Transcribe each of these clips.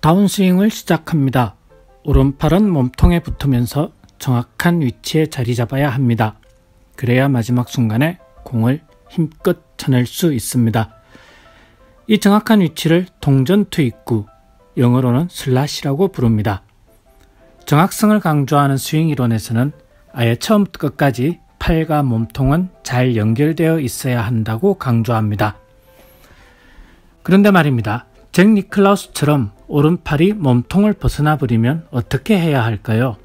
다운스윙을 시작합니다. 오른팔은 몸통에 붙으면서 정확한 위치에 자리 잡아야 합니다. 그래야 마지막 순간에 공을 힘껏 쳐낼 수 있습니다. 이 정확한 위치를 동전 투입구, 영어로는 슬라시라고 부릅니다. 정확성을 강조하는 스윙 이론에서는 아예 처음부터 끝까지 팔과 몸통은 잘 연결되어 있어야 한다고 강조합니다. 그런데 말입니다. 잭 니클라우스처럼 오른팔이 몸통을 벗어나 버리면 어떻게 해야 할까요?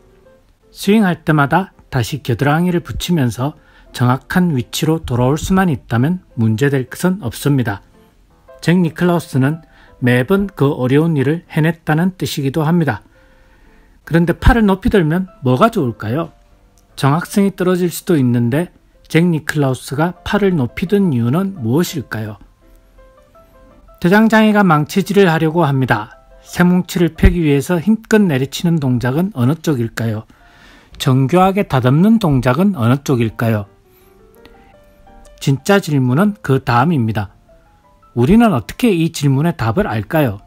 스윙할 때마다 다시 겨드랑이를 붙이면서 정확한 위치로 돌아올 수만 있다면 문제될 것은 없습니다. 잭 니클라우스는 매번 그 어려운 일을 해냈다는 뜻이기도 합니다. 그런데 팔을 높이 들면 뭐가 좋을까요? 정확성이 떨어질 수도 있는데 잭 니클라우스가 팔을 높이 든 이유는 무엇일까요? 대장장이가 망치질을 하려고 합니다. 쇠뭉치를 펴기 위해서 힘껏 내리치는 동작은 어느 쪽일까요? 정교하게 다듬는 동작은 어느 쪽일까요? 진짜 질문은 그 다음입니다. 우리는 어떻게 이 질문의 답을 알까요?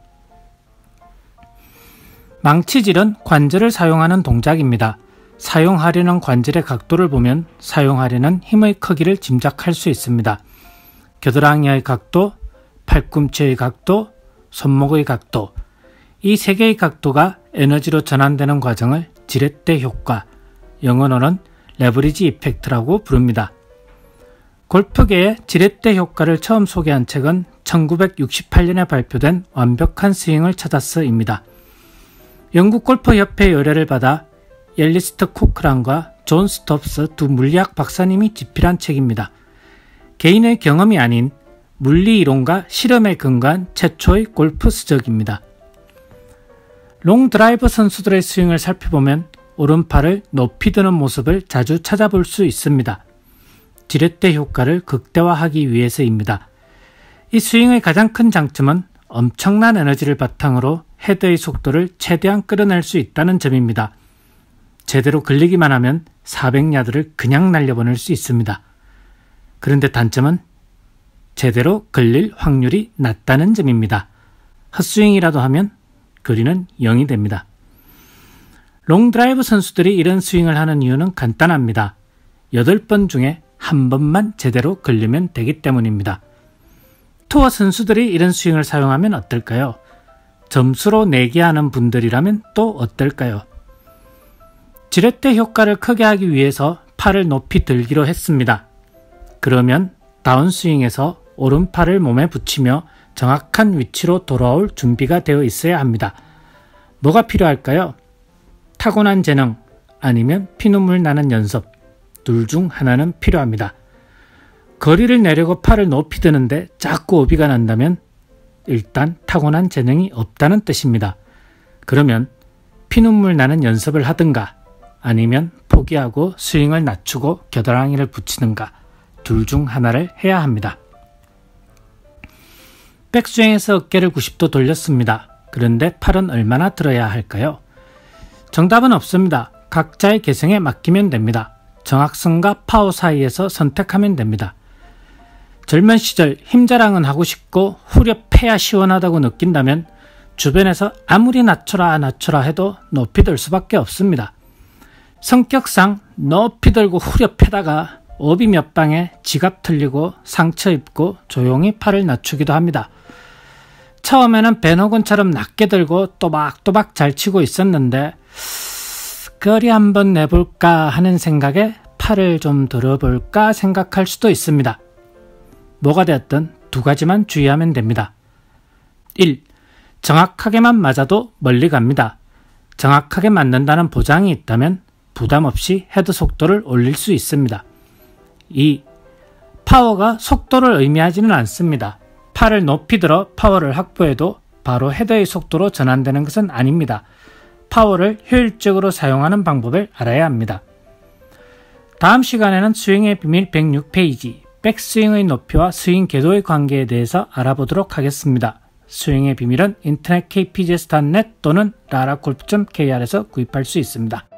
망치질은 관절을 사용하는 동작입니다. 사용하려는 관절의 각도를 보면 사용하려는 힘의 크기를 짐작할 수 있습니다. 겨드랑이의 각도, 팔꿈치의 각도, 손목의 각도, 이 세 개의 각도가 에너지로 전환되는 과정을 지렛대 효과, 영어로는 레버리지 이펙트라고 부릅니다. 골프계의 지렛대 효과를 처음 소개한 책은 1968년에 발표된 완벽한 스윙을 찾아서입니다. 영국 골프협회 의뢰를 받아 앨리스터 코크란과 존 스톱스 두 물리학 박사님이 집필한 책입니다. 개인의 경험이 아닌 물리이론과 실험에 근거한 최초의 골프 수적입니다. 롱 드라이버 선수들의 스윙을 살펴보면 오른팔을 높이 드는 모습을 자주 찾아볼 수 있습니다. 지렛대 효과를 극대화하기 위해서입니다. 이 스윙의 가장 큰 장점은 엄청난 에너지를 바탕으로 헤드의 속도를 최대한 끌어낼 수 있다는 점입니다. 제대로 걸리기만 하면 400야드를 그냥 날려보낼 수 있습니다. 그런데 단점은 제대로 걸릴 확률이 낮다는 점입니다. 헛스윙이라도 하면 거리는 0이 됩니다. 롱드라이브 선수들이 이런 스윙을 하는 이유는 간단합니다. 8번 중에 한 번만 제대로 걸리면 되기 때문입니다. 투어 선수들이 이런 스윙을 사용하면 어떨까요? 점수로 내기하는 분들이라면 또 어떨까요? 지렛대 효과를 크게 하기 위해서 팔을 높이 들기로 했습니다. 그러면 다운스윙에서 오른팔을 몸에 붙이며 정확한 위치로 돌아올 준비가 되어 있어야 합니다. 뭐가 필요할까요? 타고난 재능 아니면 피눈물 나는 연습, 둘 중 하나는 필요합니다. 거리를 내려고 팔을 높이 드는데 자꾸 오비가 난다면 일단 타고난 재능이 없다는 뜻입니다. 그러면 피눈물 나는 연습을 하든가 아니면 포기하고 스윙을 낮추고 겨드랑이를 붙이든가 둘 중 하나를 해야 합니다. 백스윙에서 어깨를 90도 돌렸습니다. 그런데 팔은 얼마나 들어야 할까요? 정답은 없습니다. 각자의 개성에 맡기면 됩니다. 정확성과 파워 사이에서 선택하면 됩니다. 젊은 시절 힘자랑은 하고 싶고 후려패야 시원하다고 느낀다면 주변에서 아무리 낮춰라 해도 높이 들 수밖에 없습니다. 성격상 높이 들고 후려패다가 오비 몇 방에 지갑 틀리고 상처 입고 조용히 팔을 낮추기도 합니다. 처음에는 벤호건처럼 낮게 들고 또박또박 잘 치고 있었는데 거리 한번 내볼까 하는 생각에 팔을 좀 들어볼까 생각할 수도 있습니다. 뭐가 되었든 두 가지만 주의하면 됩니다. 1. 정확하게만 맞아도 멀리 갑니다. 정확하게 맞는다는 보장이 있다면 부담 없이 헤드 속도를 올릴 수 있습니다. 2. 파워가 속도를 의미하지는 않습니다. 팔을 높이 들어 파워를 확보해도 바로 헤드의 속도로 전환되는 것은 아닙니다. 파워를 효율적으로 사용하는 방법을 알아야 합니다. 다음 시간에는 스윙의 비밀 106페이지, 백스윙의 높이와 스윙 궤도의 관계에 대해서 알아보도록 하겠습니다. 스윙의 비밀은 인터넷 kpgs.net 또는 laragolf.kr에서 구입할 수 있습니다.